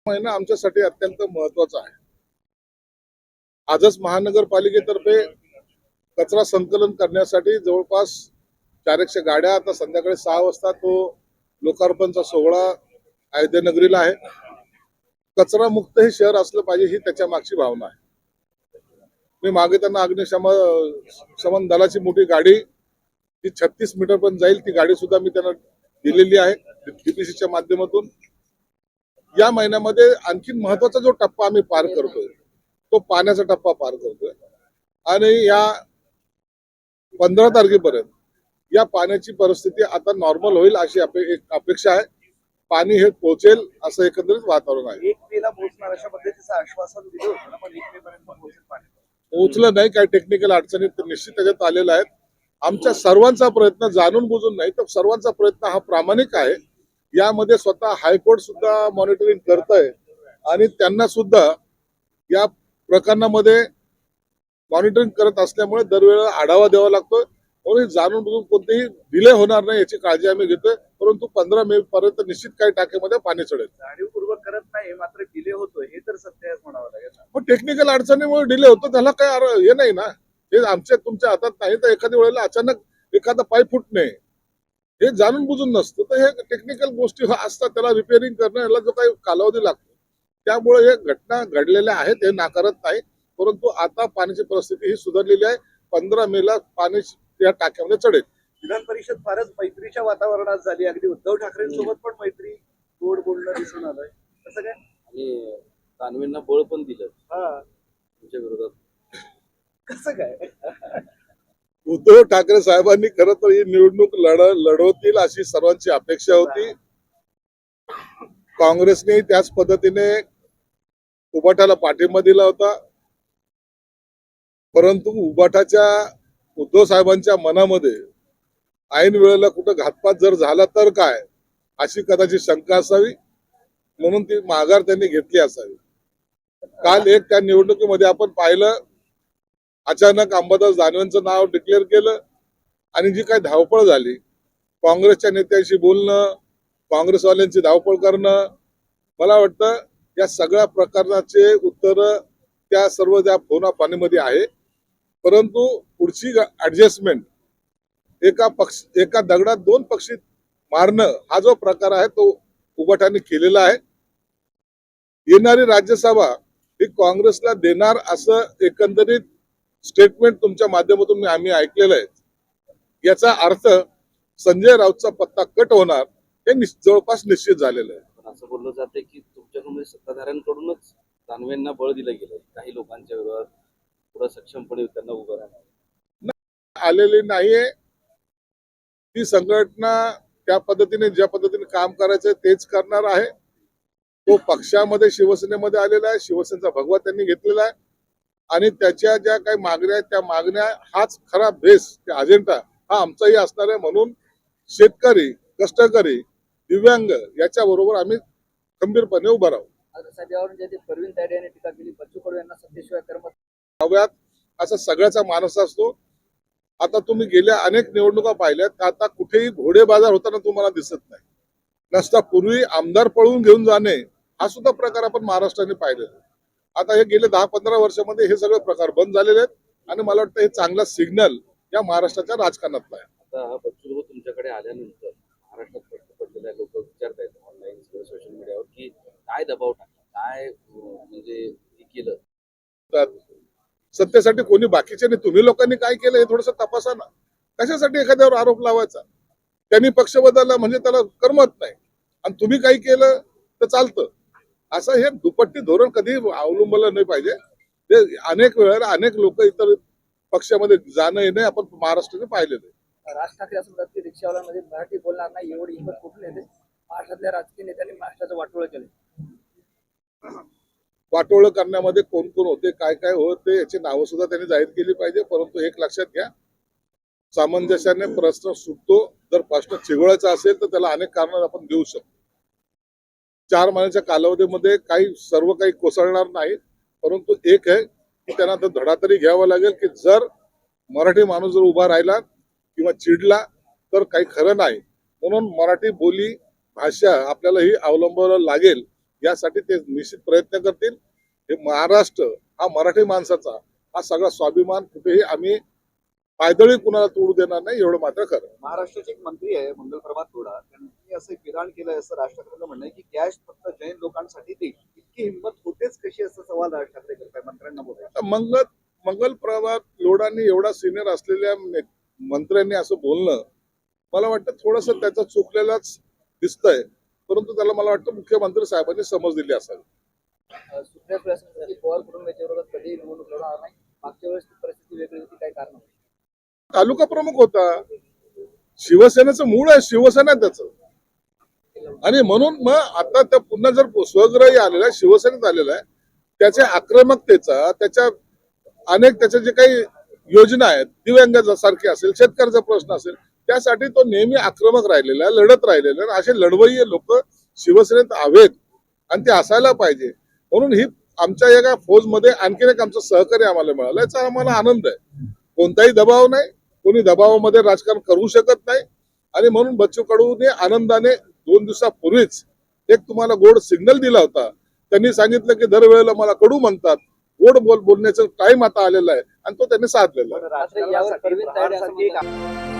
महिना आमच्यासाठी अत्यंत महत्वाचा आहे. आजच महानगरपालिकेतर्फे कचरा संकलन करण्यासाठी जवळपास 400 गाड्या आता संध्याकाळी 6 वाजता तो लोकार्पणचा सोहळा अयोध्येनगरीला आहे. कचरा मुक्त हे शहर असलं पाहिजे ही त्याच्या मागची भावना आहे. मी मागे त्यांना अग्निशमन दलाची मोठी गाडी ती 36 मीटर पर्यंत जाईल ती गाडी सुद्धा मी त्यांना दिलेली आहे डीपीसीच्या माध्यमातून. या महिन्यामध्ये आणखी महत्वाचा जो टप्पा आम्ही पार करतोय तो पाण्याचा टप्पा पार करतोय आणि या 15 तारखेपर्यंत या पाण्याची परिस्थिती आता नॉर्मल होईल अशी एक अपेक्षा आहे. पाणी हे पोहोचेल असं एकंदरीत वातावरण आहे. 1 मेला पोहोचणार अशा पद्धतीचं आश्वासन दिलं होतं पण 1 मे पर्यंत पोहोचेल पाणी. पोहोचलं नाही, काही टेक्निकल अडचणी निश्चित त्याच्यात आलेल्या आहेत. आमच्या सर्वांचा प्रयत्न जाणून बुजून नाही तर सर्वांचा प्रयत्न हा प्रामाणिक आहे. यामध्ये स्वतः हायकोर्ट सुद्धा मॉनिटरिंग करत आहे आणि त्यांना सुद्धा या प्रकरणामध्ये मॉनिटरिंग करत असल्यामुळे दरवेळेला आढावा द्यावा लागतो. म्हणून जाणून बुजून कोणतेही डिले होणार नाही याची काळजी आम्ही घेतोय. परंतु 15 मे पर्यंत निश्चित काही टाकेमध्ये पाणी चढेल. जाणीवपूर्वक करत नाही मात्र डिले होतोय हे तर सत्य आहे म्हणावं लागेल. पण टेक्निकल अडचणीमुळे डिले होतो त्याला काय हे नाही ना, हे आमच्या तुमच्या हातात नाही. तर एखाद्या वेळेला अचानक एखादा पाईप फुटणे हे जाणून बुजून नसतं तर हे टेक्निकल गोष्टी असतात. त्याला रिपेअरिंग करणं याला जो काही कालावधी लागतो त्यामुळे हे घटना घडलेल्या आहेत हे नाकारत नाही. परंतु आता पाण्याची परिस्थिती ही सुधारलेली आहे. 15 मेला पाणी या टाक्यामध्ये चढेल. विधान परिषद फारच मैत्रीच्या वातावरणात झाली. अगदी उद्धव ठाकरेंसोबत पण मैत्री गोड बोलणं दिसून आलंय. कसं काय आणि दानवेंना बळ पण दिलं हा तुमच्या विरोधात. कसं काय उद्धव ठाकरे साहेबांनी खरं तर ही निवडणूक लढवतील अशी सर्वांची अपेक्षा होती. काँग्रेसने त्याच पद्धतीने उबाटाला पाठिंबा दिला होता. परंतु उबाटाच्या उद्धव साहेबांच्या मनामध्ये ऐन वेळेला कुठं घातपात जर झाला तर काय अशी कदाचित शंका असावी म्हणून ती माघार त्यांनी घेतली असावी. काल एक त्या निवडणुकीमध्ये आपण पाहिलं अचानक अंबादास दानवेंचं नाव डिक्लेअर केलं आणि जी काही धावपळ झाली काँग्रेसच्या नेत्यांशी बोलणं काँग्रेसवाल्यांची धावपळ करणं मला वाटतं या सगळ्या प्रकरणाचे उत्तर त्या सर्व त्या फोनाफानीमध्ये आहे. परंतु पुढची ऍडजस्टमेंट एका दगडात 2 पक्षी मारणं हा जो प्रकार आहे तो उबाटाने केलेला आहे. येणारी राज्यसभा ही काँग्रेसला देणार असं एकंदरीत स्टेटमेंट तुमच्या माध्यमातून आम्ही ऐकलेलं आहे. याचा अर्थ संजय राऊतचा पत्ता कट होणार हे जवळपास निश्चित झालेलं आहे. पण असं बोललं जाते की तुमच्याकडून सत्ताधाऱ्यांकडूनच दानवेंना बळ दिलं गेलं काही लोकांच्या विरोधात पुढे सक्षमपणे त्यांना उभं राहणार आलेली नाहीये. ती संघटना त्या पद्धतीने ज्या पद्धतीने काम करायचं तेच करणार आहे. तो पक्षामध्ये शिवसेनेमध्ये आलेला आहे. शिवसेनेचा भगवा त्यांनी घेतलेला आहे आणि त्याच्या ज्या काही मागण्या आहेत त्या मागण्या हाच खरा बेस अजेंडा हा आमचाही असणार आहे. म्हणून शेतकरी कष्टकरी दिव्यांग याच्या बरोबर आम्ही खंबीरपणे उभं राहू. परवीन तायडे यांनी टीका केली बच्चू कडू यांना सत्तेशिवाय कर्म हव्यात असा सगळ्याचा मानस असतो. आता तुम्ही गेल्या अनेक निवडणुका पाहिल्यात आता कुठेही घोडे बाजार होताना तुम्हाला दिसत नाही. नसता पूर्वी आमदार पळवून घेऊन जाणे हा सुद्धा प्रकार आपण महाराष्ट्राने पाहिलेला. आता हे गेले 10-15 वर्षामध्ये हे सगळे प्रकार बंद झालेले आहेत आणि मला वाटतं हे चांगला सिग्नल या महाराष्ट्राच्या राजकारणातला आहे. आता हा बच्चू तुमच्याकडे आल्यानंतर महाराष्ट्रात प्रश्न पडलेला आहे. लोक विचारतायत ऑनलाईन सोशल मीडियावर की काय दबाव टाकला काय म्हणजे केलं. सत्तेसाठी कोणी बाकीचे नाही. तुम्ही लोकांनी काय केलं हे थोडंसं तपासा ना. कशासाठी एखाद्यावर आरोप लावायचा. त्यांनी पक्ष बदलला म्हणजे त्याला करमत नाही आणि तुम्ही काही केलं तर चालतं असं हे दुपट्टी धोरण कधी अवलंबलं नाही पाहिजे. ते अनेक वेळेला अनेक लोक इतर पक्षामध्ये जाणं येणं आपण महाराष्ट्राने पाहिलेलं आहे. राज ठाकरे असं म्हणतात की रिक्षावाल्यांमध्ये मराठी बोलणार नाही एवढी हिंमत कुठून येते. महाराष्ट्रातल्या राजकीय नेत्यांनी महाराष्ट्राचं वाटोळं केलं. वाटोळं करण्यामध्ये कोण कोण होते काय काय होते याची नावं सुद्धा त्यांनी जाहीर केली पाहिजे. परंतु एक लक्षात घ्या सामंजस्याने प्रश्न सुटतो. जर प्रश्न चिघळायचा असेल तर त्याला अनेक कारण आपण देऊ शकतो. 4 महिन्याच्या कालावधीमध्ये सर्व काही कोसळणार नाही. परंतु एक आहे की त्यांना तर धडा तरी घ्यावा लागेल की जर मराठी माणूस जर उभा राहिला किंवा चिडला तर काही खरं नाही. म्हणून मराठी बोली भाषा आपल्याला ही अवलंबायला लागेल यासाठी ते निश्चित प्रयत्न करतील. हे महाराष्ट्र हा मराठी माणसाचा हा सगळा स्वाभिमान कुठेही आम्ही पायदळी कुणाला तोडू देणार नाही, एवढं मात्र खरं. महाराष्ट्राचे एक मंत्री आहे मंगलप्रभात तोडा, त्यांनी असं एक विधान केलंय असं राज ठाकरेंचं म्हणणं आहे की कॅश फक्त जैन लोकांसाठी देईल. इतकी हिंमत होतेच कशी असा सवाल राज ठाकरे करताय मंत्र्यांना बोलायला. मंगल प्रभात लोढांनी एवढा सिनियर असलेल्या मंत्र्यांनी असं बोलणं मला वाटतं थोडस त्याचं चुकलेलाच दिसतंय, परंतु त्याला मला वाटतं मुख्यमंत्री साहेबांनी समज दिली असावी. सुप्रिया सुळेंसाठी पवार कुटुंबाच्या विरोधात कधीही निवडणूक लढवणार नाही. मागच्या वेळेस ती परिस्थिती वेगळी होती, काय कारण होती? तालुका प्रमुख होता, शिवसेनेचं मूळ आहे, शिवसेना आहे त्याचं. आणि म्हणून मग आता त्या पुन्हा जर स्वग्रही आलेला आहे, शिवसेनेत आलेला आहे, त्याच्या आक्रमकतेचा, त्याच्या अनेक त्याच्या जे काही योजना आहेत, दिव्यांगासारखे असेल, शेतकऱ्याचा प्रश्न असेल, त्यासाठी तो नेहमी आक्रमक राहिलेला आहे, लढत राहिलेला आहे. असे लढवय्ये लोक शिवसेनेत हवेत आणि ते असायला पाहिजे. म्हणून ही आमच्या या फौजमध्ये आणखीन एक आमचं सहकार्य आम्हाला मिळालं, याचा आम्हाला आनंद आहे. कोणताही दबाव नाही, कोणी दबावामध्ये राजकारण करू शकत नाही. आणि म्हणून बच्चू कडूने आनंदाने 2 दिवसापूर्वीच एक तुम्हाला गोड सिग्नल दिला होता. त्यांनी सांगितलं की दरवेळेला मला कडू म्हणतात, गोड बोलण्याचं टाइम आता आलेला आहे आणि तो त्यांनी साधलेला आहे. राजकारणासाठी यावर परवीन तायडे असं प्रहारसाठी एक म्हणतात.